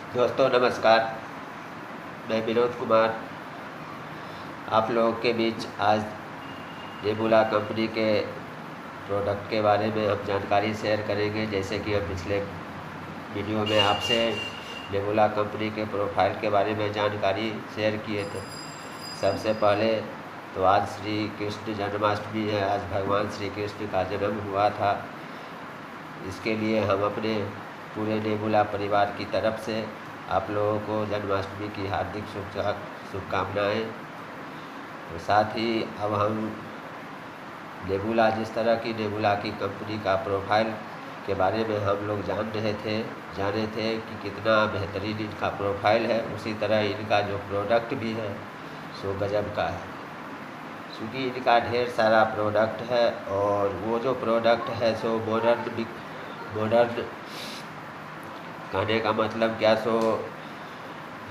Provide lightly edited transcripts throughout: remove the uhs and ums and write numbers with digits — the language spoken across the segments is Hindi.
दोस्तों नमस्कार, मैं विनोद कुमार आप लोगों के बीच आज नेबुला कंपनी के प्रोडक्ट के बारे में हम जानकारी शेयर करेंगे। जैसे कि हम पिछले वीडियो में आपसे नेबुला कंपनी के प्रोफाइल के बारे में जानकारी शेयर किए थे। सबसे पहले तो आज श्री कृष्ण जन्माष्टमी है, आज भगवान श्री कृष्ण का जन्म हुआ था। इसके लिए हम अपने पूरे नेबुला परिवार की तरफ से आप लोगों को जन्माष्टमी की हार्दिक शुभकामनाएँ। तो साथ ही अब हम नेबुला जिस तरह की नेबुला की कंपनी का प्रोफाइल के बारे में हम लोग जाने थे कि कितना बेहतरीन इनका प्रोफाइल है, उसी तरह इनका जो प्रोडक्ट भी है सो गजब का है। क्योंकि इनका ढेर सारा प्रोडक्ट है और वो जो प्रोडक्ट है सो मॉडर्न कहने का मतलब क्या, सो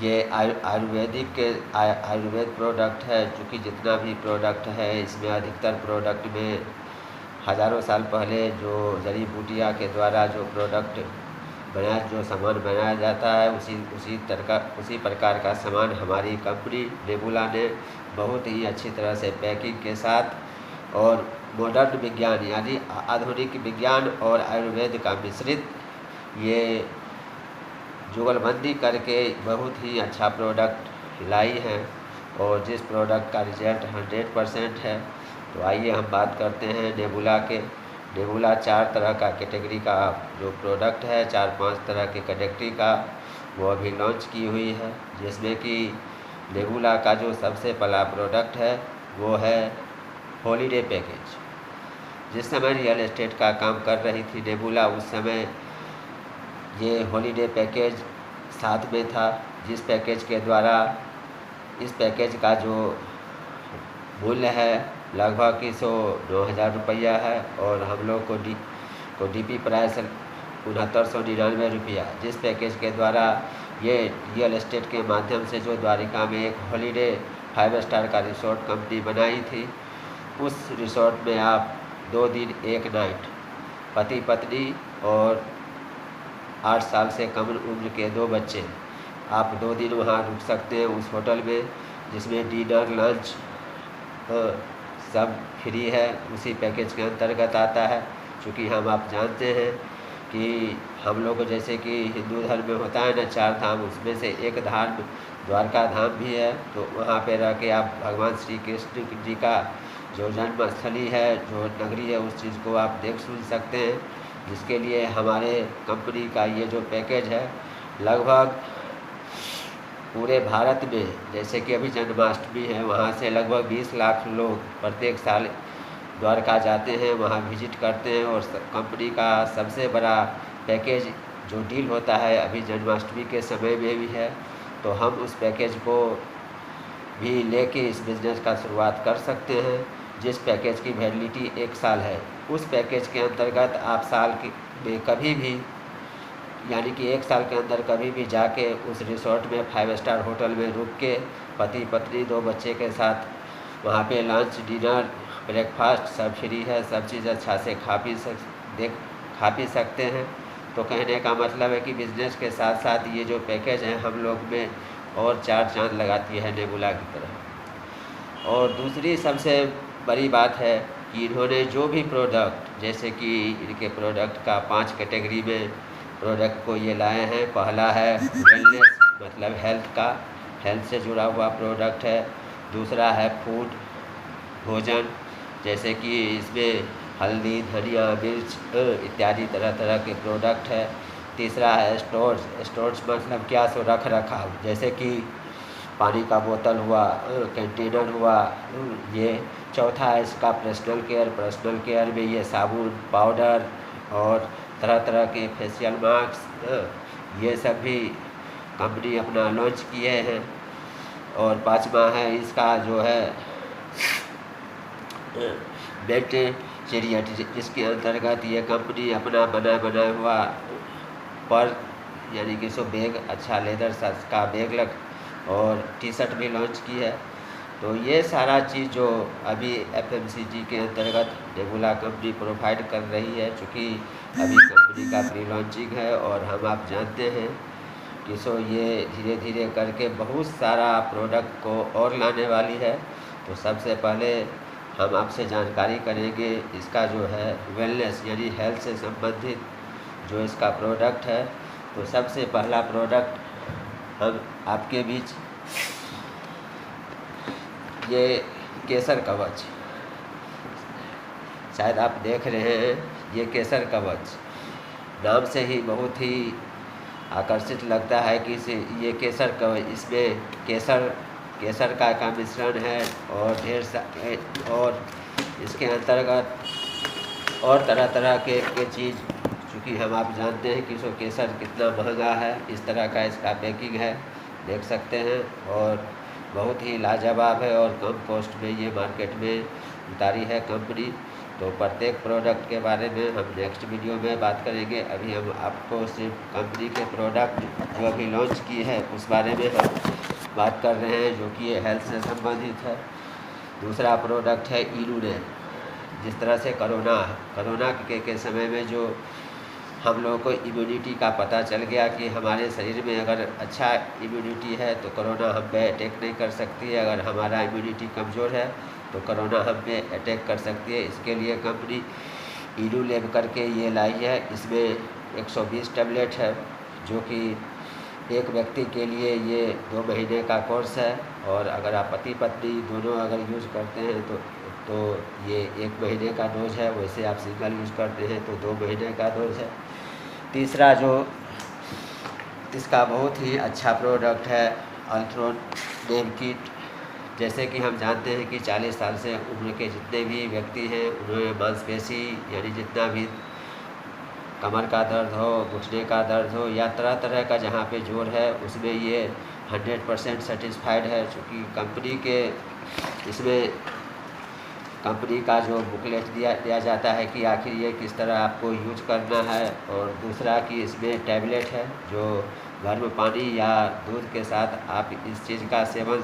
ये आयुर्वेद प्रोडक्ट है। चूँकि जितना भी प्रोडक्ट है इसमें अधिकतर प्रोडक्ट में हज़ारों साल पहले जो जड़ी बूटियाँ के द्वारा जो सामान बनाया जाता है उसी प्रकार का सामान हमारी कंपनी नेबुला ने बहुत ही अच्छी तरह से पैकिंग के साथ और मॉडर्न विज्ञान यानी आधुनिक विज्ञान और आयुर्वेद का मिश्रित ये जुगलबंदी करके बहुत ही अच्छा प्रोडक्ट लाई है और जिस प्रोडक्ट का रिजल्ट 100% है। तो आइए हम बात करते हैं नेबुला के। नेबुला 4 तरह का कैटेगरी का जो प्रोडक्ट है, 4-5 तरह के कैटेगरी का वो अभी लॉन्च की हुई है। जिसमें कि नेबुला का जो सबसे पहला प्रोडक्ट है वो है हॉलीडे पैकेज। जिस समय रियल एस्टेट का काम कर रही थी नेबुला, उस समय ये हॉलीडे पैकेज साथ में था, जिस पैकेज के द्वारा इस पैकेज का जो मूल्य है लगभग 9,000 रुपया है और हम लोग को डीपी प्राइस 6999 रुपया। जिस पैकेज के द्वारा ये रियल एस्टेट के माध्यम से जो द्वारिका में एक हॉलीडे 5 स्टार का रिसोर्ट कंपनी बनाई थी, उस रिसोर्ट में आप 2 दिन 1 नाइट पति पत्नी और 8 साल से कम उम्र के 2 बच्चे आप 2 दिन वहाँ रुक सकते हैं उस होटल में, जिसमें डिनर लंच सब फ्री है, उसी पैकेज के अंतर्गत आता है। क्योंकि आप जानते हैं कि हम लोग जैसे कि हिंदू धर्म में होता है ना 4 धाम, उसमें से एक धाम द्वारका धाम भी है। तो वहाँ पे रह के आप भगवान श्री कृष्ण जी का जो जन्मस्थली है, जो नगरी है, उस चीज़ को आप देख सुन सकते हैं। जिसके लिए हमारे कंपनी का ये जो पैकेज है लगभग पूरे भारत में, जैसे कि अभी जन्माष्टमी है, वहाँ से लगभग 20 लाख लोग प्रत्येक साल द्वारका जाते हैं, वहाँ विजिट करते हैं। और कंपनी का सबसे बड़ा पैकेज जो डील होता है अभी जन्माष्टमी के समय में भी है। तो हम उस पैकेज को भी लेके इस बिज़नेस का शुरुआत कर सकते हैं, जिस पैकेज की वैलिडिटी 1 साल है। उस पैकेज के अंतर्गत आप साल में कभी भी यानी कि 1 साल के अंदर कभी भी जाके उस रिसोर्ट में 5 स्टार होटल में रुक के पति पत्नी 2 बच्चे के साथ वहाँ पे लंच डिनर ब्रेकफास्ट सब फ्री है, सब चीज़ अच्छा से खा पी सकते हैं। तो कहने का मतलब है कि बिज़नेस के साथ साथ ये जो पैकेज है हम लोग में और 4 चाँद लगाती है नेबुला की तरह। और दूसरी सबसे बड़ी बात है कि इन्होंने जो भी प्रोडक्ट, जैसे कि इनके प्रोडक्ट का 5 कैटेगरी में प्रोडक्ट को ये लाए हैं। पहला है वेलनेस मतलब हेल्थ से जुड़ा हुआ प्रोडक्ट है। दूसरा है फूड भोजन, जैसे कि इसमें हल्दी धनिया मिर्च इत्यादि तरह के प्रोडक्ट है। तीसरा है स्टोर्स मतलब क्या, सो रख रखाव, जैसे कि पानी का बोतल हुआ, कंटेनर हुआ ये। चौथा है इसका पर्सनल केयर में ये साबुन पाउडर और तरह के फेशियल मास्क ये सब भी कंपनी अपना लॉन्च किए हैं। और 5वां है इसका जो है वेजिटेरियन, जिसके अंतर्गत ये कंपनी अपना बनाया हुआ पर यानी कि बैग अच्छा लेदर का बैग और टी-शर्ट भी लॉन्च की है। तो ये सारा चीज़ जो अभी FMCG के अंतर्गत नेबुला कंपनी प्रोवाइड कर रही है, चूँकि अभी कंपनी का प्री लॉन्चिंग है और आप जानते हैं कि सो ये धीरे धीरे करके बहुत सारा प्रोडक्ट को और लाने वाली है। तो सबसे पहले हम आपसे जानकारी करेंगे इसका जो है वेलनेस यानी हेल्थ से संबंधित जो इसका प्रोडक्ट है। तो सबसे पहला प्रोडक्ट हम आपके बीच ये केसर कवच, शायद आप देख रहे हैं, ये केसर कवच नाम से ही बहुत ही आकर्षित लगता है कि ये केसर कवच, इसमें केसर का मिश्रण है और और इसके अंतर्गत और तरह तरह के चीज़, चूँकि हम आप जानते हैं कि केसर कितना महंगा है, इस तरह का इसका पैकिंग है, देख सकते हैं, और बहुत ही लाजवाब है और कम कॉस्ट में ये मार्केट में उतारी है कंपनी। तो प्रत्येक प्रोडक्ट के बारे में हम नेक्स्ट वीडियो में बात करेंगे। अभी हम आपको सिर्फ कंपनी के प्रोडक्ट जो अभी लॉन्च की है उस बारे में हम बात कर रहे हैं, जो कि ये हेल्थ से संबंधित है। दूसरा प्रोडक्ट है इलूनेब। जिस तरह से कोरोना के समय में जो हम लोगों को इम्यूनिटी का पता चल गया कि हमारे शरीर में अगर अच्छा इम्यूनिटी है तो कोरोना हम पे अटैक नहीं कर सकती है, अगर हमारा इम्यूनिटी कमज़ोर है तो कोरोना हम पे अटैक कर सकती है। इसके लिए कंपनी इलूनेब करके ये लाई है। इसमें 120 टैबलेट है, जो कि एक व्यक्ति के लिए ये 2 महीने का कोर्स है, और अगर आप पति पत्नी दोनों अगर यूज़ करते हैं तो ये 1 महीने का डोज है। वैसे आप सिंगल यूज़ करते हैं तो 2 महीने का डोज है। तीसरा जो इसका बहुत ही अच्छा प्रोडक्ट है अल्ट्रोनेम किट। जैसे कि हम जानते हैं कि 40 साल से उम्र के जितने भी व्यक्ति हैं उन्हें मांसपेशी यानी जितना भी कमर का दर्द हो, घुटने का दर्द हो या तरह तरह का जहाँ पे जोर है, उसमें ये 100% सेटिस्फाइड है। चूँकि कंपनी का जो बुकलेट दिया जाता है कि आखिर ये किस तरह आपको यूज करना है। और दूसरा कि इसमें टैबलेट है जो गर्म पानी या दूध के साथ आप इस चीज़ का सेवन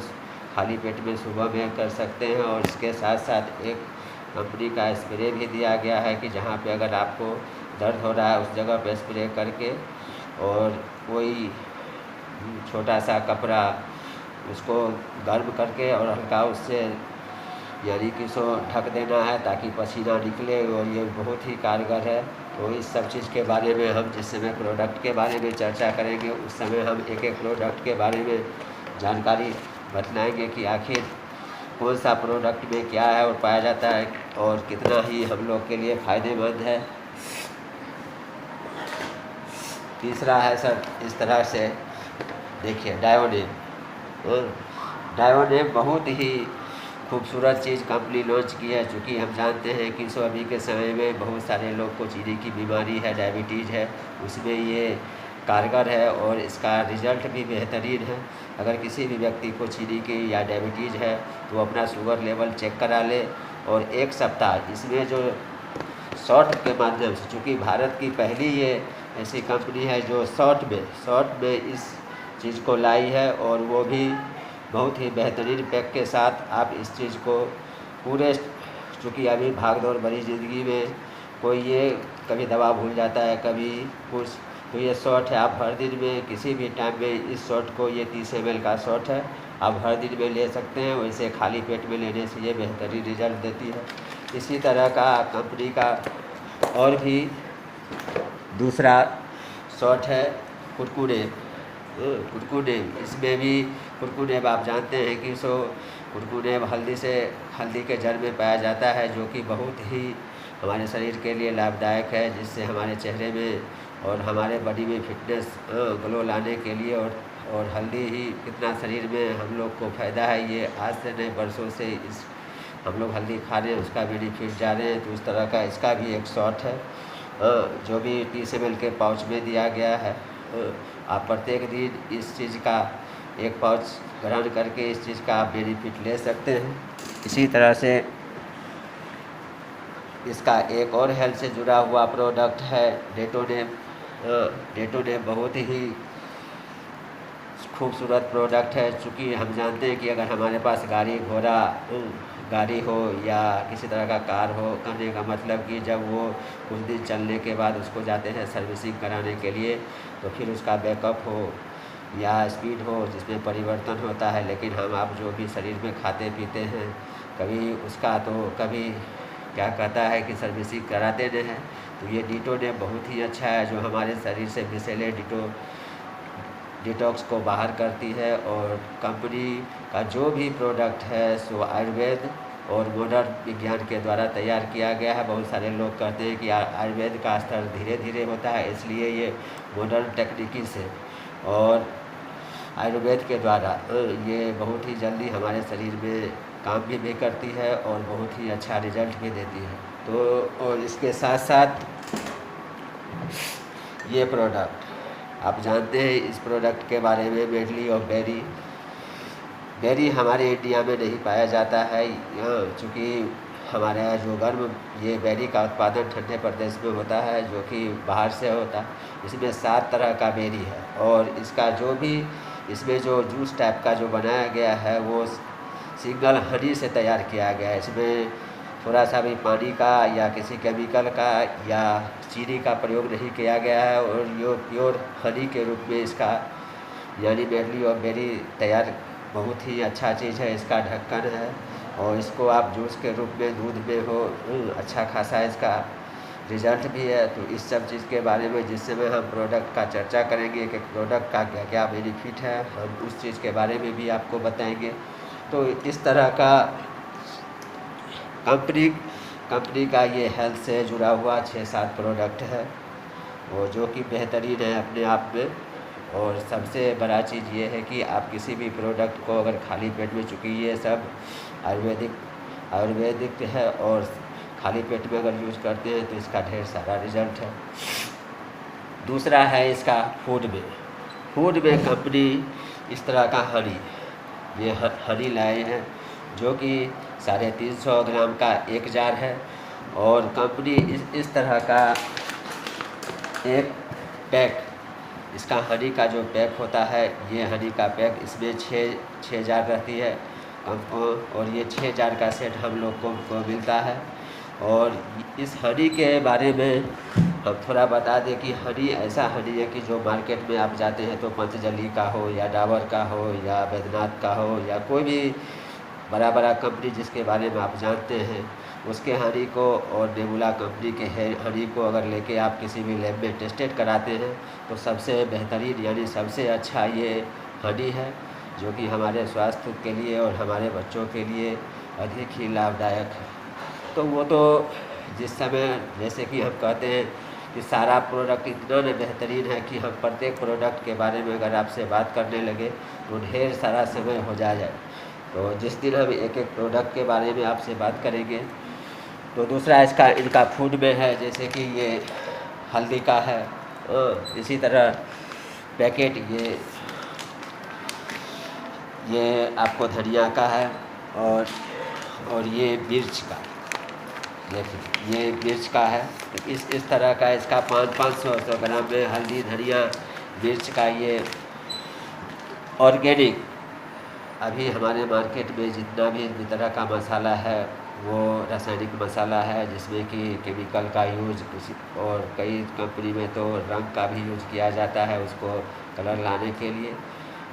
खाली पेट में सुबह में कर सकते हैं। और इसके साथ साथ एक कंपनी का स्प्रे भी दिया गया है कि जहाँ पे अगर आपको दर्द हो रहा है उस जगह पे स्प्रे करके और कोई छोटा सा कपड़ा उसको गर्म करके और हल्का उससे यानी कि ढक देना है ताकि पसीना निकले, और ये बहुत ही कारगर है। तो इस सब चीज़ के बारे में हम जिस समय प्रोडक्ट के बारे में चर्चा करेंगे उस समय हम एक एक प्रोडक्ट के बारे में जानकारी बतलाएंगे कि आखिर कौन सा प्रोडक्ट में क्या है और पाया जाता है और कितना ही हम लोग के लिए फ़ायदेमंद है। तीसरा है सर इस तरह से देखिए डायोनेम बहुत ही खूबसूरत चीज़ कंपनी लॉन्च की है। चूँकि हम जानते हैं कि अभी के समय में बहुत सारे लोग को चीनी की बीमारी है, डायबिटीज़ है, उसमें ये कारगर है और इसका रिज़ल्ट भी बेहतरीन है। अगर किसी भी व्यक्ति को चीनी की या डायबिटीज़ है तो वो अपना शुगर लेवल चेक करा ले, और 1 सप्ताह इसमें जो शॉर्ट के माध्यम से, चूँकि भारत की पहली ये ऐसी कंपनी है जो शॉर्ट में इस चीज़ को लाई है, और वो भी बहुत ही बेहतरीन पैक के साथ आप इस चीज़ को पूरे, चूँकि अभी भाग-दौड़ भरी ज़िंदगी में कोई ये कभी दवा भूल जाता है, कभी कुछ, तो ये शॉट है, आप हर दिन में किसी भी टाइम में इस शॉट को, ये 30 ml का शॉट है, आप हर दिन में ले सकते हैं। वैसे खाली पेट में लेने से ये बेहतरीन रिजल्ट देती है। इसी तरह का कंपनी का और भी दूसरा शॉट है कुरकुरेब। इसमें भी कुरकुरेब आप जानते हैं कि कुरकुरेब हल्दी के जड़ में पाया जाता है, जो कि बहुत ही हमारे शरीर के लिए लाभदायक है, जिससे हमारे चेहरे में और हमारे बॉडी में फिटनेस ग्लो लाने के लिए, और हल्दी ही कितना शरीर में हम लोग को फ़ायदा है। ये आज से नहीं बरसों से हम लोग हल्दी खा रहे हैं, उसका बेनिफिट जा रहे हैं। तो उस तरह का इसका भी एक शॉट है जो भी 30 ml के पाउच में दिया गया है। आप प्रत्येक दिन इस चीज़ का एक पाउच ग्रहण करके इस चीज़ का आप बेनिफिट ले सकते हैं। इसी तरह से इसका एक और हेल्थ से जुड़ा हुआ प्रोडक्ट है डेटोनेम। डेटोनेम बहुत ही खूबसूरत प्रोडक्ट है। चूँकि हम जानते हैं कि अगर हमारे पास गाड़ी हो या किसी तरह का कार हो, कहने का मतलब कि जब वो कुछ दिन चलने के बाद उसको जाते हैं सर्विसिंग कराने के लिए, तो फिर उसका बैकअप हो या स्पीड हो जिसमें परिवर्तन होता है, लेकिन हम आप जो भी शरीर में खाते पीते हैं कभी उसका तो कभी क्या कहता है कि सर्विसिंग कराते नहीं हैं। तो ये डिटो ने बहुत ही अच्छा है जो हमारे शरीर से विषैले डिटॉक्स को बाहर करती है। और कंपनी का जो भी प्रोडक्ट है सो आयुर्वेद और मॉडर्न विज्ञान के द्वारा तैयार किया गया है। बहुत सारे लोग कहते हैं कि आयुर्वेद का स्तर धीरे धीरे होता है, इसलिए ये मॉडर्न टेक्निकी से और आयुर्वेद के द्वारा ये बहुत ही जल्दी हमारे शरीर में काम भी करती है और बहुत ही अच्छा रिजल्ट भी देती है। तो और इसके साथ साथ ये प्रोडक्ट आप जानते हैं, इस प्रोडक्ट के बारे में मेडली और बेरी हमारे इंडिया में नहीं पाया जाता है। चूँकि हमारे यहाँ जो गर्म ये बेरी का उत्पादन ठंडे प्रदेश में होता है जो कि बाहर से होता है। इसमें 7 तरह का बेरी है और इसका जो भी इसमें जो जूस टाइप का जो बनाया गया है वो सिंगल हनी से तैयार किया गया है। इसमें थोड़ा सा भी पानी का या किसी केमिकल का या चीनी का प्रयोग नहीं किया गया है और ये प्योर हनी के रूप में इसका यानी मेडली और बेरी तैयार बहुत ही अच्छा चीज़ है। इसका ढक्कन है और इसको आप जूस के रूप में दूध में हो अच्छा खासा इसका रिजल्ट भी है। तो इस सब चीज़ के बारे में जिस समय हम प्रोडक्ट का चर्चा करेंगे कि प्रोडक्ट का क्या क्या बेनिफिट है, हम उस चीज़ के बारे में भी आपको बताएंगे। तो इस तरह का कंपनी का ये हेल्थ से जुड़ा हुआ 6-7 प्रोडक्ट है वो जो कि बेहतरीन है अपने आप में। और सबसे बड़ा चीज़ ये है कि आप किसी भी प्रोडक्ट को अगर खाली पेट में, चूँकि ये सब आयुर्वेदिक है और खाली पेट में अगर यूज़ करते हैं तो इसका ढेर सारा रिजल्ट है। दूसरा है इसका फूड में कंपनी इस तरह का ये हनी लाए हैं जो कि 350 ग्राम का एक जार है। और कंपनी इस तरह का एक पैक, इसका हनी का जो पैक होता है ये हनी का पैक इसमें 6 जार रहती है और ये 6 जार का सेट हम लोग को मिलता है। और इस हनी के बारे में हम थोड़ा बता दें कि हनी ऐसा हनी है कि जो मार्केट में आप जाते हैं तो पतंजलि का हो या डाबर का हो या बैद्यनाथ का हो या कोई भी बड़ा कंपनी जिसके बारे में आप जानते हैं उसके हनी को और नेबुला कंपनी के हनी को अगर लेके आप किसी भी लैब में टेस्टेड कराते हैं तो सबसे बेहतरीन यानी सबसे अच्छा ये हनी है जो कि हमारे स्वास्थ्य के लिए और हमारे बच्चों के लिए अधिक ही लाभदायक है। तो वो तो जिस समय जैसे कि हम कहते हैं कि सारा प्रोडक्ट इतना बेहतरीन है कि हम प्रत्येक प्रोडक्ट के बारे में अगर आपसे बात करने लगे तो ढेर सारा समय हो जाए। तो जिस दिन हम एक प्रोडक्ट के बारे में आपसे बात करेंगे तो दूसरा इनका फूड में है, जैसे कि ये हल्दी का है, इसी तरह पैकेट ये आपको धनिया का है और ये मिर्च का, देखिए ये मिर्च का है। तो इस तरह का इसका 500 ग्राम में हल्दी धनिया मिर्च का ये ऑर्गेनिक अभी हमारे मार्केट में जितना भी तरह का मसाला है वो रासायनिक मसाला है जिसमें कि केमिकल का यूज और कई कंपनी में तो रंग का भी यूज किया जाता है उसको कलर लाने के लिए।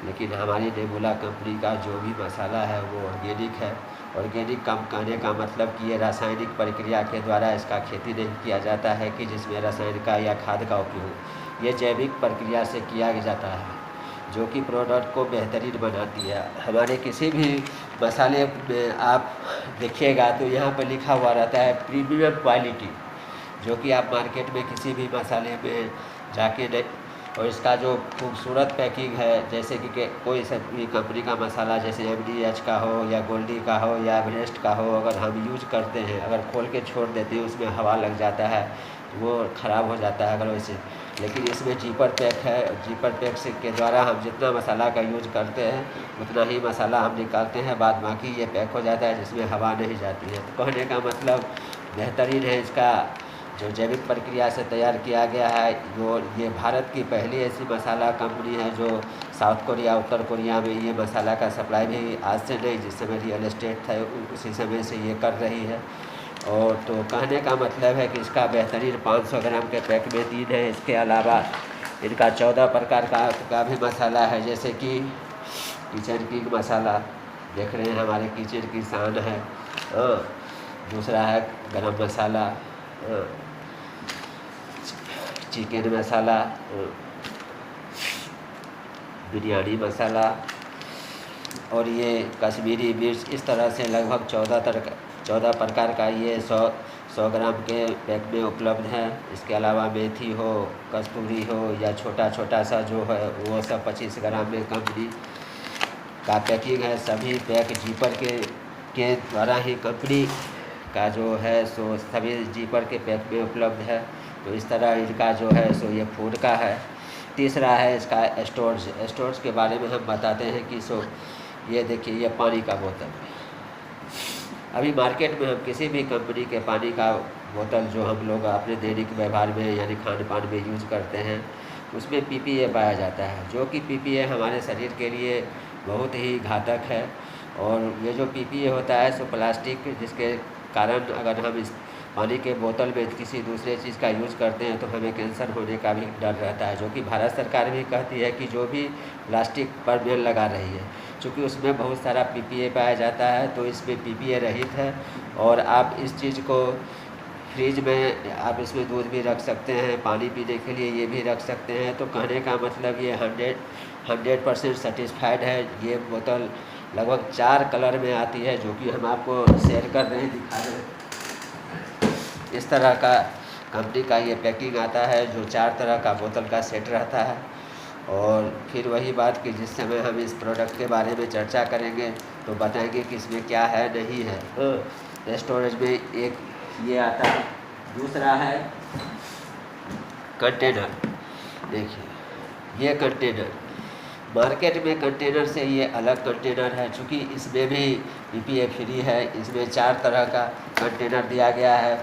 लेकिन हमारी नेबुला कंपनी का जो भी मसाला है वो ऑर्गेनिक है। ऑर्गेनिक कम कहने का मतलब कि ये रासायनिक प्रक्रिया के द्वारा इसका खेती नहीं किया जाता है कि जिसमें रसायन का या खाद का उपयोग, ये जैविक प्रक्रिया से किया जाता है जो कि प्रोडक्ट को बेहतरीन बनाती है। हमारे किसी भी मसाले में आप देखिएगा तो यहाँ पर लिखा हुआ रहता है प्रीमियम क्वालिटी, जो कि आप मार्केट में किसी भी मसाले में जाके और इसका जो खूबसूरत पैकिंग है, जैसे कि कोई सा भी कंपनी का मसाला जैसे MDH का हो या गोल्डी का हो या एवरेस्ट का हो, अगर हम यूज करते हैं, अगर खोल के छोड़ देते हैं उसमें हवा लग जाता है तो वो ख़राब हो जाता है अगर वैसे। लेकिन इसमें जीपर पैक है, जीपर पैक से के द्वारा हम जितना मसाला का यूज करते हैं उतना ही मसाला हम निकालते हैं, बाद बाकी ये पैक हो जाता है जिसमें हवा नहीं जाती है। तो कहने का मतलब बेहतरीन है इसका जो जैविक प्रक्रिया से तैयार किया गया है। ये भारत की पहली ऐसी मसाला कंपनी है जो साउथ कोरिया उत्तर कोरिया में ये मसाला का सप्लाई भी आज से नहीं, जिस समय रियल एस्टेट था उसी समय से ये कर रही है। और तो कहने का मतलब है कि इसका बेहतरीन 500 ग्राम के पैक में 3 है। इसके अलावा इनका 14 प्रकार का भी मसाला है, जैसे कि किचन किंग मसाला देख रहे हैं, हमारे किचन की शान है। दूसरा है गरम मसाला, चिकन मसाला, बिरयानी मसाला, और ये कश्मीरी मिर्च। इस तरह से लगभग 14 प्रकार का ये 100 ग्राम के पैक में उपलब्ध है। इसके अलावा मेथी हो, कस्तूरी हो, या छोटा छोटा सा जो है वो सब 25 ग्राम में कंपनी का पैकिंग है। सभी पैक जीपर के द्वारा ही कंपनी का जो है सो सभी जीपर के पैक में उपलब्ध है। तो इस तरह इनका जो है सो ये फूड का है। तीसरा है इसका स्टोर्स के बारे में हम बताते हैं कि सो ये देखिए, ये पानी का बोतल। अभी मार्केट में हम किसी भी कंपनी के पानी का बोतल जो हम लोग अपने दैनिक व्यवहार में यानी खान पान में यूज करते हैं, उसमें पीपीए पाया जाता है, जो कि पीपीए हमारे शरीर के लिए बहुत ही घातक है। और ये जो पीपीए होता है सो प्लास्टिक, जिसके कारण अगर हम इस पानी के बोतल में किसी दूसरे चीज़ का यूज़ करते हैं तो हमें कैंसर होने का भी डर रहता है, जो कि भारत सरकार भी कहती है कि जो भी प्लास्टिक पर बैन लगा रही है, चूँकि उसमें बहुत सारा पीपीए पाया जाता है, तो इसमें पीपीए रहित है। और आप इस चीज़ को फ्रिज में आप इसमें दूध भी रख सकते हैं, पानी पीने के लिए ये भी रख सकते हैं। तो कहने का मतलब ये 100% सेटिस्फाइड है। ये बोतल लगभग 4 कलर में आती है, जो कि हम आपको शेयर कर रहे हैं, दिखा रहे हैं। इस तरह का कंपनी का ये पैकिंग आता है, जो 4 तरह का बोतल का सेट रहता है। और फिर वही बात कि जिस समय हम इस प्रोडक्ट के बारे में चर्चा करेंगे तो बताएंगे कि इसमें क्या है नहीं है। स्टोरेज में एक ये आता है। दूसरा है कंटेनर। देखिए ये कंटेनर, मार्केट में कंटेनर से ये अलग कंटेनर है, चूँकि इसमें भी पीपीए फ्री है। इसमें 4 तरह का कंटेनर दिया गया है।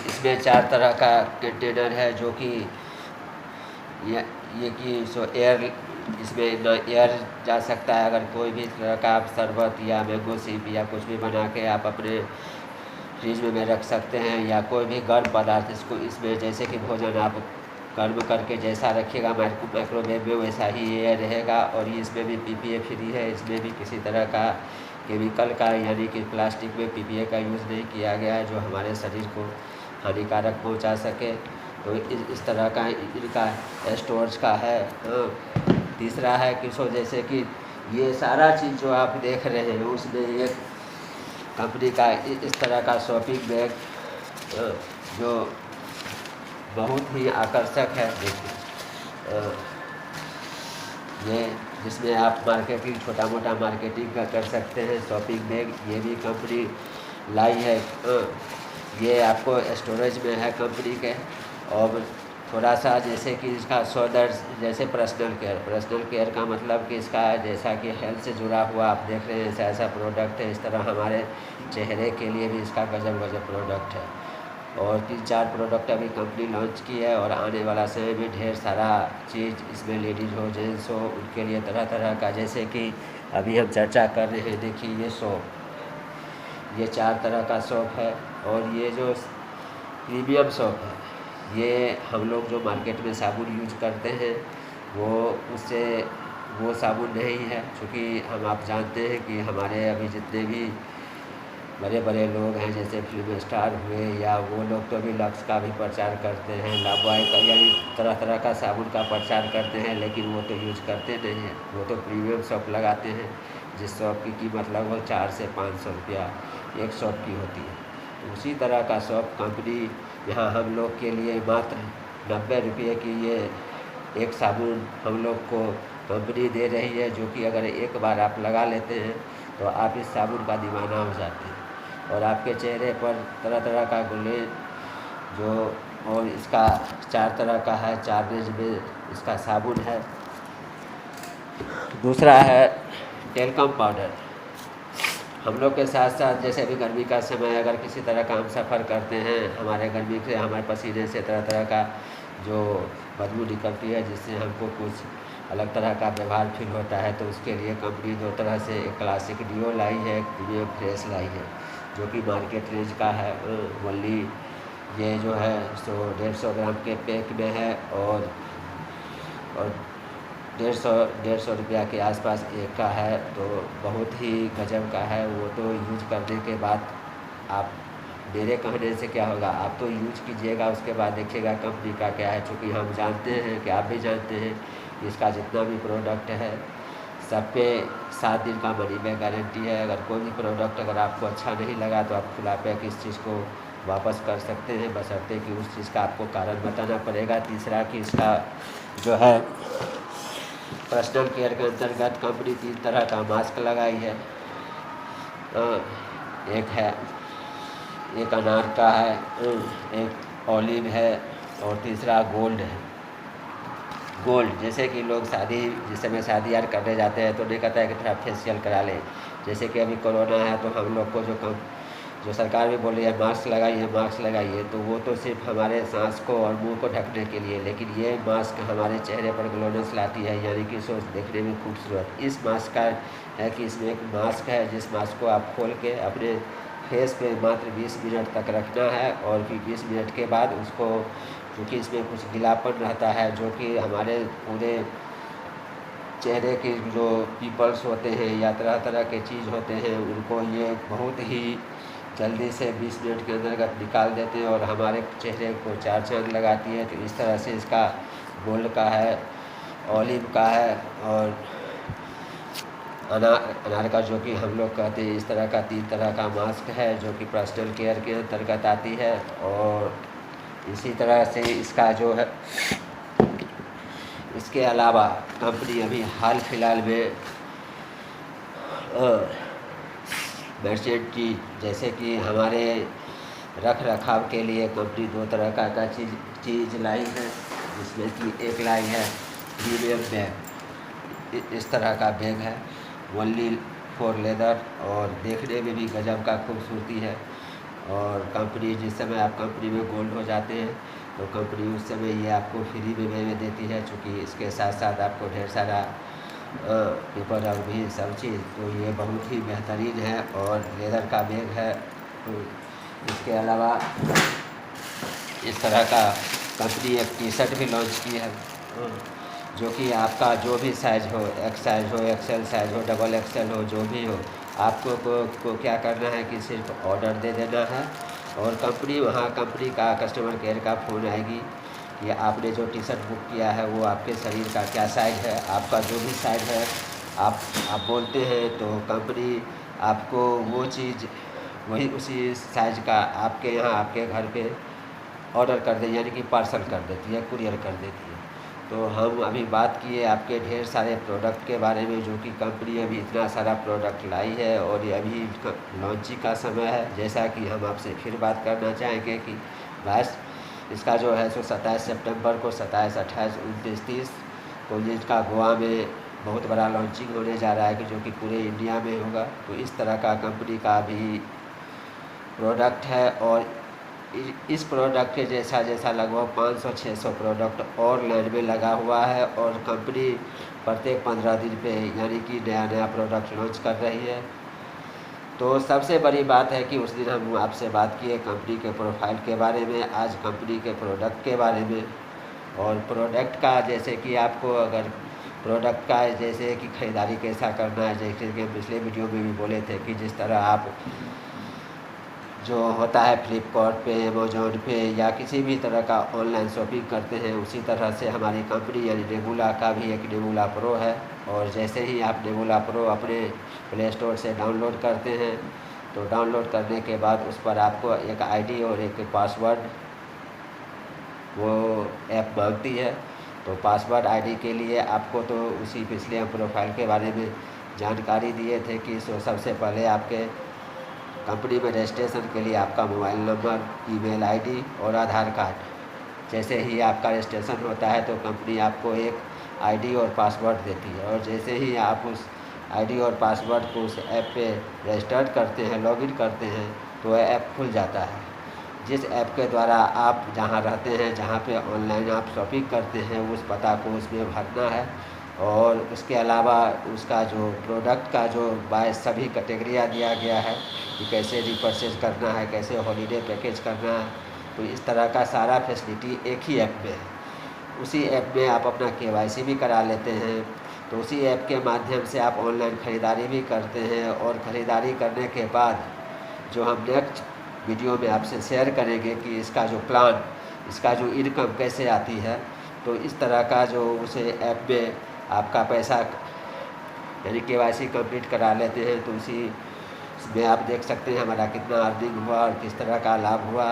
इसमें 4 तरह का कंटेनर है, जो कि ये कि सो एयर, इसमें न एयर जा सकता है। अगर कोई भी तरह का आप शरबत या मैंगो शेक या कुछ भी बना के आप अपने फ्रिज में रख सकते हैं, या कोई भी गर्म पदार्थ इसको इसमें, जैसे कि भोजन आप गर्म करके जैसा रखिएगा माइक्रोवेव में, वैसा ही ये रहेगा। और ये इसमें भी पीपीए फ्री है। इसमें भी किसी तरह का केमिकल का यानी कि प्लास्टिक में पीपीए का यूज़ नहीं किया गया है, जो हमारे शरीर को हानिकारक पहुंचा सके। तो इस तरह का इनका स्टोरेज का है। तीसरा है कि सो जैसे कि ये सारा चीज़ जो आप देख रहे हैं, उसमें एक कंपनी का इस तरह का शॉपिंग बैग जो बहुत ही आकर्षक है। देखिए ये जिसमें आप मार्केटिंग, छोटा मोटा मार्केटिंग का कर सकते हैं। शॉपिंग बैग ये भी कंपनी लाई है। ये आपको स्टोरेज में है कंपनी के। और थोड़ा सा जैसे कि इसका सौदर्ज, जैसे पर्सनल केयर का मतलब कि इसका जैसा कि हेल्थ से जुड़ा हुआ आप देख रहे हैं, ऐसा प्रोडक्ट है। इस तरह हमारे चेहरे के लिए भी इसका गजब प्रोडक्ट है। और 3-4 प्रोडक्ट अभी कंपनी लॉन्च की है, और आने वाला समय में ढेर सारा चीज़ इसमें लेडीज़ हो जेंट्स हो उनके लिए तरह तरह का, जैसे कि अभी हम चर्चा कर रहे हैं। देखिए ये सोप, ये 4 तरह का सोप है। और ये जो प्रीमियम सोप है, ये हम लोग जो मार्केट में साबुन यूज करते हैं वो साबुन नहीं है। क्योंकि आप जानते हैं कि हमारे अभी जितने भी बड़े बड़े लोग हैं, जैसे फिल्म स्टार हुए, या वो लोग तो भी लक्स का भी प्रचार करते हैं, लाइफबॉय का, यानी तरह तरह का साबुन का प्रचार करते हैं, लेकिन वो तो यूज करते नहीं हैं। वो तो प्रीमियम सोप लगाते हैं, जिस सोप की कीमत लगभग 400 से 500 रुपया एक सोप की होती है। तो उसी तरह का सोप कंपनी यहाँ हम लोग के लिए मात्र 90 रुपये की ये एक साबुन हम लोग को कंपनी दे रही है, जो कि अगर एक बार आप लगा लेते हैं तो आप इस साबुन का दीवाना हो जाते हैं। और आपके चेहरे पर तरह तरह का ग्ले जो, और इसका 4 तरह का है, 4 रेंज में इसका साबुन है। दूसरा है टेल्कम पाउडर। हम लोग के साथ साथ जैसे अभी गर्मी का समय, अगर किसी तरह का हम सफ़र करते हैं, हमारे गर्मी से, हमारे पसीने से तरह तरह का जो बदबू निकलती है, जिससे हमको कुछ अलग तरह का व्यवहार फील होता है। तो उसके लिए कंपनी 2 तरह से एक क्लासिक डिओ लाई है, एक प्रीमियम फ्रेश लाई है, जो कि मार्केट रेंज का है। ओनली ये जो है सो 150 ग्राम के पैक में है, और 150 रुपया के आसपास एक का है। तो बहुत ही गजब का है। वो तो यूज करने के बाद आप, मेरे कहने से क्या होगा, आप तो यूज कीजिएगा, उसके बाद देखिएगा कंपनी का क्या है। चूँकि हम जानते हैं कि आप भी जानते हैं कि इसका जितना भी प्रोडक्ट है सब पे 7 दिन का मनी बैक गारंटी है। अगर कोई भी प्रोडक्ट अगर आपको अच्छा नहीं लगा तो आप खुला पैक इस चीज़ को वापस कर सकते हैं, बशर्ते कि उस चीज़ का आपको कारण बताना पड़ेगा। तीसरा कि इसका जो है पर्सनल केयर के अंतर्गत कंपनी 3 तरह का मास्क लगाई है। एक अनार का है, एक ऑलिव है, और तीसरा गोल्ड है। गोल्ड जैसे कि लोग शादी, जिस समय शादी यार करने जाते हैं तो नहीं कहता है कि थोड़ा फेशियल करा लें। जैसे कि अभी कोरोना है तो हम लोग को जो सरकार भी बोल रही है मास्क लगाइए, तो वो तो सिर्फ हमारे सांस को और मुंह को ढकने के लिए, लेकिन ये मास्क हमारे चेहरे पर ग्लोनेस लाती है, यानी कि सोच देखने में खूबसूरत। इस मास्क का है कि इसमें एक मास्क है, जिस मास्क को आप खोल के अपने फेस पे मात्र 20 मिनट तक रखना है, और फिर 20 मिनट के बाद उसको, क्योंकि इसमें कुछ गीलापन रहता है जो कि हमारे पूरे चेहरे के जो पिंपल्स होते हैं या तरह तरह के चीज़ होते हैं, उनको ये बहुत ही जल्दी से 20 मिनट के अंतर्गत निकाल देते हैं और हमारे चेहरे को 4 चांद लगाती है। तो इस तरह से इसका गोल्ड का है, ऑलिव का है, और अनार का, जो कि हम लोग कहते हैं। इस तरह का 3 तरह का मास्क है जो कि पर्सनल केयर के अंतर्गत आती है। और इसी तरह से इसका जो है, इसके अलावा कंपनी अभी हाल फिलहाल में बेडशीट की, जैसे कि हमारे रख रखाव के लिए कंपनी 2 तरह का चीज़ लाई है, जिसमें कि एक लाई है प्रीमियम बैग। इस तरह का बैग है, ओनली फॉर लेदर, और देखने में भी गजब का खूबसूरती है। और कंपनी, जिस समय आप कंपनी में गोल्ड हो जाते हैं तो कंपनी उस समय ये आपको फ्री में देती है, चूँकि इसके साथ साथ आपको ढेर सारा पेपर और भी सब चीज़। तो ये बहुत ही बेहतरीन है और लेदर का बैग है। तो इसके अलावा इस तरह का कंपनी एक टी-शर्ट भी लॉन्च की है, जो कि आपका जो भी साइज़ हो, एक्स साइज़ हो, एक्सएल साइज़ हो, डबल एक्सएल हो, जो भी हो, आपको को क्या करना है कि सिर्फ ऑर्डर दे देना है, और कंपनी का कस्टमर केयर का फ़ोन आएगी कि आपने जो टी-शर्ट बुक किया है वो आपके शरीर का क्या साइज़ है। आपका जो भी साइज़ है आप बोलते हैं तो कंपनी आपको वो चीज़ वही उसी साइज़ का आपके यहाँ आपके घर पे ऑर्डर कर दे, यानी कि पार्सल कर देती है, कुरियर कर देती है। तो हम अभी बात किए आपके ढेर सारे प्रोडक्ट के बारे में, जो कि कंपनी अभी इतना सारा प्रोडक्ट लाई है और ये अभी लॉन्चिंग का समय है। जैसा कि हम आपसे फिर बात करना चाहेंगे कि बस इसका जो है सो 27 सितंबर को, 27, 28, 29, 30 को इसका गोवा में बहुत बड़ा लॉन्चिंग होने जा रहा है, कि जो कि पूरे इंडिया में होगा। तो इस तरह का कंपनी का भी प्रोडक्ट है, और इस प्रोडक्ट के जैसा लगभग 500-600 प्रोडक्ट और लाइन में लगा हुआ है, और कंपनी प्रत्येक 15 दिन पे यानी कि नया प्रोडक्ट लॉन्च कर रही है। तो सबसे बड़ी बात है कि उस दिन हम आपसे बात किए कंपनी के प्रोफाइल के बारे में, आज कंपनी के प्रोडक्ट के बारे में। और प्रोडक्ट का, जैसे कि आपको अगर प्रोडक्ट का जैसे कि ख़रीदारी कैसा करना है, जैसे कि पिछले वीडियो में भी बोले थे कि जिस तरह आप जो होता है फ्लिपकार्ट पे, अमेज़ॉन पे या किसी भी तरह का ऑनलाइन शॉपिंग करते हैं, उसी तरह से हमारी कंपनी यानी नेबुला का भी एक नेबुला प्रो है। और जैसे ही आप नेबुला प्रो अपने प्ले स्टोर से डाउनलोड करते हैं, तो डाउनलोड करने के बाद उस पर आपको एक आईडी और एक पासवर्ड वो ऐप मांगती है। तो पासवर्ड आईडी के लिए आपको तो उसी पिछले हम प्रोफाइल के बारे में जानकारी दिए थे कि सबसे पहले आपके कंपनी में रजिस्ट्रेशन के लिए आपका मोबाइल नंबर, ईमेल आईडी और आधार कार्ड। जैसे ही आपका रजिस्ट्रेशन होता है तो कंपनी आपको एक आईडी और पासवर्ड देती है, और जैसे ही आप उस आईडी और पासवर्ड को उस ऐप पे रजिस्टर्ड करते हैं, लॉगिन करते हैं, तो वह ऐप खुल जाता है। जिस ऐप के द्वारा आप जहाँ रहते हैं, जहाँ पे ऑनलाइन आप शॉपिंग करते हैं, उस पता को उसमें भरना है। और उसके अलावा उसका जो प्रोडक्ट का जो बाय सभी कैटेगरियाँ दिया गया है कि कैसे रीपरचेज करना है, कैसे हॉलीडे पैकेज करना है। तो इस तरह का सारा फैसिलिटी एक ही ऐप में है। उसी ऐप में आप अपना KYC भी करा लेते हैं। तो उसी ऐप के माध्यम से आप ऑनलाइन ख़रीदारी भी करते हैं। और ख़रीदारी करने के बाद जो हम नेक्स्ट वीडियो में आपसे शेयर करेंगे कि इसका जो प्लान, इसका जो इनकम कैसे आती है, तो इस तरह का जो उसे ऐप में आपका पैसा यानी KYC कंप्लीट करा लेते हैं, तो उसी में आप देख सकते हैं हमारा कितना अर्निंग हुआ और किस तरह का लाभ हुआ।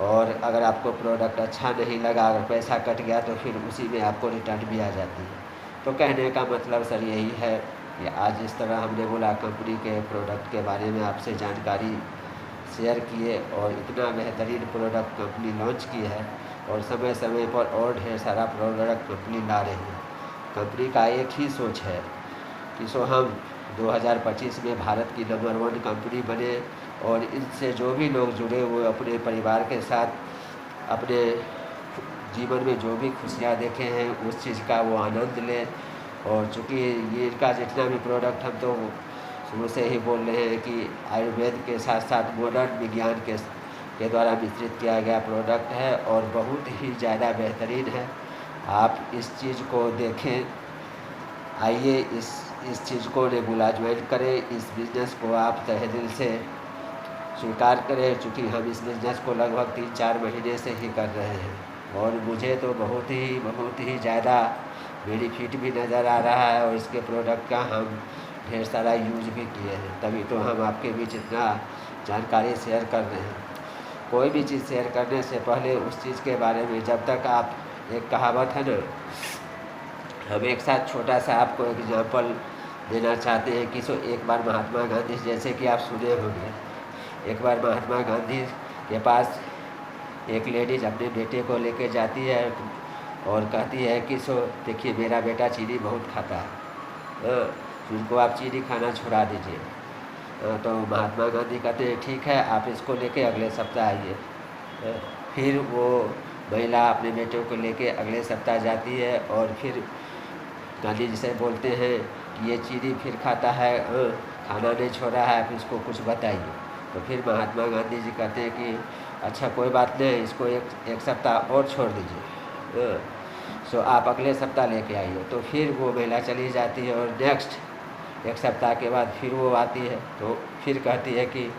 और अगर आपको प्रोडक्ट अच्छा नहीं लगा, अगर पैसा कट गया, तो फिर उसी में आपको रिटर्न भी आ जाती है। तो कहने का मतलब सर यही है कि आज इस तरह हमने बोला कंपनी के प्रोडक्ट के बारे में आपसे जानकारी शेयर किए। और इतना बेहतरीन प्रोडक्ट कंपनी लॉन्च की है और समय समय पर और ढेर सारा प्रोडक्ट कंपनी ला रही है। कंपनी का एक ही सोच है कि हम 2025 में भारत की नंबर 1 कंपनी बने और इनसे जो भी लोग जुड़े हुए अपने परिवार के साथ अपने जीवन में जो भी खुशियाँ देखे हैं उस चीज़ का वो आनंद लें। और चूँकि ये इनका जितना भी प्रोडक्ट हम तो शुरू से ही बोल रहे हैं कि आयुर्वेद के साथ साथ मॉडर्न विज्ञान के द्वारा विस्तृत किया गया प्रोडक्ट है और बहुत ही ज़्यादा बेहतरीन है। आप इस चीज़ को देखें, आइए इस चीज़ को रेगुलर ज्वाइन करें, इस बिज़नेस को आप तहे दिल से स्वीकार करें। चूँकि हम इस बिज़नेस को लगभग 3-4 महीने से ही कर रहे हैं और मुझे तो बहुत ही ज़्यादा बेनिफिट भी नज़र आ रहा है और इसके प्रोडक्ट का हम ढेर सारा यूज भी किए हैं। तभी तो हम आपके बीच इतना जानकारी शेयर कर रहे हैं। कोई भी चीज़ शेयर करने से पहले उस चीज़ के बारे में, जब तक आप, एक कहावत है ना, हम एक साथ छोटा सा आपको एग्जाम्पल देना चाहते हैं कि एक बार महात्मा गांधी, जैसे कि आप सुने होंगे, एक बार महात्मा गांधी के पास एक लेडीज अपने बेटे को लेके जाती है और कहती है कि देखिए मेरा बेटा चीनी बहुत खाता है, उनको आप चीनी खाना छुड़ा दीजिए। तो महात्मा गांधी कहते हैं ठीक है, आप इसको लेके अगले सप्ताह आइए। फिर वो महिला अपने बेटे को लेके अगले सप्ताह जाती है और फिर गांधी जी से बोलते हैं कि ये चीनी फिर खाता है, खाना नहीं छोड़ा है, आप इसको कुछ बताइए। तो फिर महात्मा गांधी जी कहते हैं कि अच्छा कोई बात नहीं, इसको एक सप्ताह और छोड़ दीजिए, आप अगले सप्ताह लेके आइए। तो फिर वो महिला चली जाती है और नेक्स्ट एक सप्ताह के बाद फिर वो आती है। तो फिर कहती है कि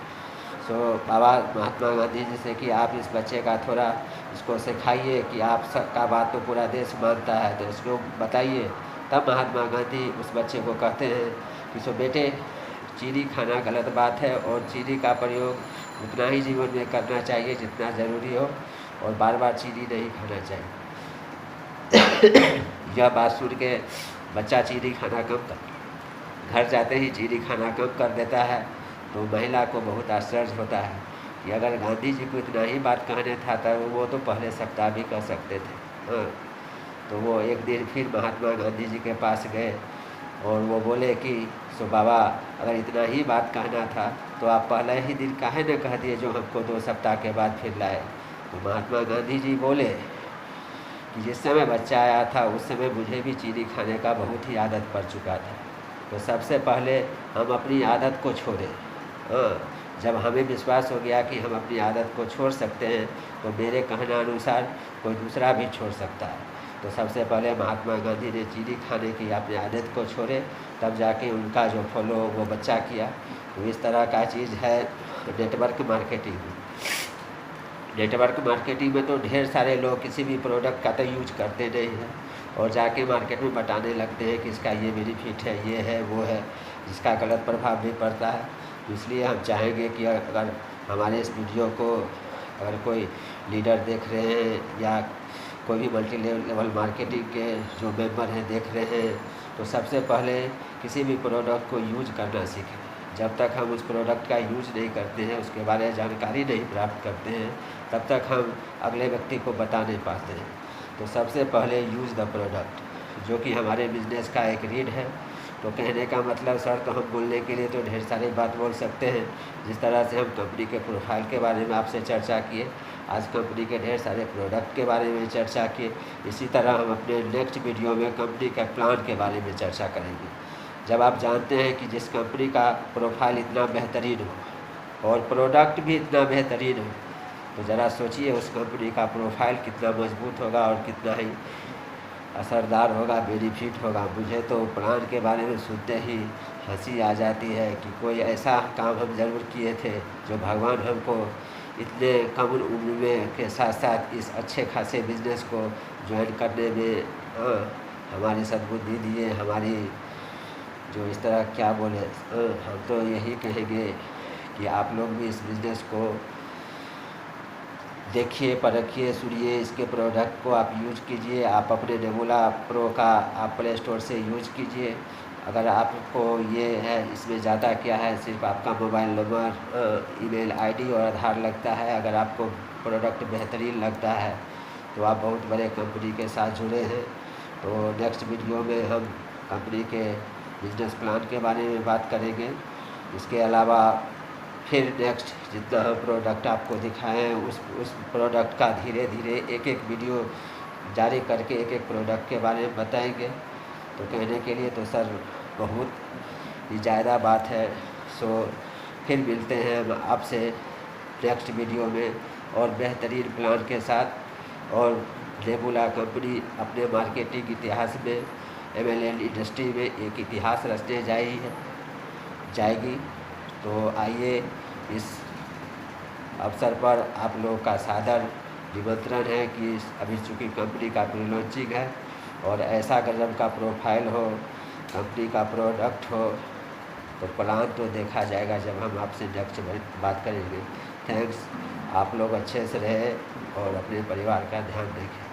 बाबा महात्मा गांधी जी से कि आप इस बच्चे का थोड़ा इसको सिखाइए कि आप सबका बात तो पूरा देश मानता है, तो इसको बताइए। तब महात्मा गांधी उस बच्चे को कहते हैं कि बेटे चीनी खाना गलत बात है और चीनी का प्रयोग उतना ही जीवन में करना चाहिए जितना ज़रूरी हो और बार बार चीनी नहीं खाना चाहिए। यह बात सुन के बच्चा चीनी खाना कम कर, घर जाते ही चीनी खाना कम कर देता है। तो महिला को बहुत आश्चर्य होता है कि अगर गांधी जी को इतना ही बात कहने था तो वो तो पहले सप्ताह भी कह सकते थे। तो वो एक दिन फिर महात्मा गांधी जी के पास गए और वो बोले कि बाबा अगर इतना ही बात कहना था तो आप पहले ही दिन काहे न कह दिए जो हमको 2 सप्ताह के बाद फिर लाए। तो महात्मा गांधी जी बोले कि जिस समय बच्चा आया था उस समय मुझे भी चीनी खाने का बहुत ही आदत पड़ चुका था। तो सबसे पहले हम अपनी आदत को छोड़ें। जब हमें विश्वास हो गया कि हम अपनी आदत को छोड़ सकते हैं तो मेरे कहने अनुसार कोई दूसरा भी छोड़ सकता है। तो सबसे पहले महात्मा गांधी ने चीनी खाने की अपनी आदत को छोड़े, तब जाके उनका जो फॉलो वो बच्चा किया। तो इस तरह का चीज़ है नेटवर्क मार्केटिंग। नेटवर्क मार्केटिंग में तो ढेर सारे लोग किसी भी प्रोडक्ट का तो यूज करते नहीं हैं और जाके मार्केट में बताने लगते हैं कि इसका ये बेनिफिट है, ये है, वो है, जिसका गलत प्रभाव भी पड़ता है। तो इसलिए हम चाहेंगे कि अगर हमारे इस वीडियो को अगर कोई लीडर देख रहे हैं या कोई भी मल्टी लेवल मार्केटिंग के जो मेंबर हैं देख रहे हैं, तो सबसे पहले किसी भी प्रोडक्ट को यूज करना सीखें। जब तक हम उस प्रोडक्ट का यूज नहीं करते हैं, उसके बारे में जानकारी नहीं प्राप्त करते हैं, तब तक हम अगले व्यक्ति को बता नहीं पाते हैं। तो सबसे पहले यूज़ द प्रोडक्ट, जो कि हमारे बिजनेस का एक रीड है, तो कहने का मतलब सर, तो हम बोलने के लिए तो ढेर सारी बात बोल सकते हैं। जिस तरह से हम कंपनी के प्रोफाइल के बारे में आपसे चर्चा किए, आज कंपनी के ढेर सारे प्रोडक्ट के बारे में चर्चा किए, इसी तरह हम अपने नेक्स्ट वीडियो में कंपनी के प्लान के बारे में चर्चा करेंगे। जब आप जानते हैं कि जिस कंपनी का प्रोफाइल इतना बेहतरीन हो और प्रोडक्ट भी इतना बेहतरीन हो, तो ज़रा सोचिए उस कंपनी का प्रोफाइल कितना मजबूत होगा और कितना ही असरदार होगा, बेनिफिट होगा। मुझे तो प्लान के बारे में सुनते ही हंसी आ जाती है कि कोई ऐसा काम हम ज़रूर किए थे जो भगवान हमको इतने कम उम्र में के साथ साथ इस अच्छे खासे बिजनेस को ज्वाइन करने में हमारी सद्बुद्धि दिए। हमारी जो इस तरह क्या बोले, हम तो यही कहेंगे कि आप लोग भी इस बिज़नेस को देखिए, परखिए, सुनिए, इसके प्रोडक्ट को आप यूज कीजिए। आप अपने नेबुला प्रो का आप प्ले स्टोर से यूज कीजिए। अगर आपको ये है, इसमें ज़्यादा क्या है, सिर्फ आपका मोबाइल नंबर, ईमेल आईडी और आधार लगता है। अगर आपको प्रोडक्ट बेहतरीन लगता है तो आप बहुत बड़े कंपनी के साथ जुड़े हैं। तो नेक्स्ट वीडियो में हम कंपनी के बिजनेस प्लान के बारे में बात करेंगे। इसके अलावा फिर नेक्स्ट जितना हम प्रोडक्ट आपको दिखाएँ उस प्रोडक्ट का धीरे धीरे एक एक वीडियो जारी करके एक एक प्रोडक्ट के बारे में बताएंगे। तो कहने के लिए तो सर बहुत ही ज़्यादा बात है। सो फिर मिलते हैं हम आपसे नेक्स्ट वीडियो में और बेहतरीन प्लान के साथ। और नेबुला कंपनी अपने मार्केटिंग इतिहास में MLM इंडस्ट्री में एक इतिहास रचने जाएगी। तो आइए, इस अवसर पर आप लोगों का सादर निमंत्रण है कि अभी चूँकि कंपनी का प्री लॉन्चिंग है और ऐसा गजब का प्रोफाइल हो, कंपनी का प्रोडक्ट हो, तो प्लान तो देखा जाएगा जब हम आपसे नेक्स्ट बात करेंगे। थैंक्स। आप लोग अच्छे से रहें और अपने परिवार का ध्यान रखें।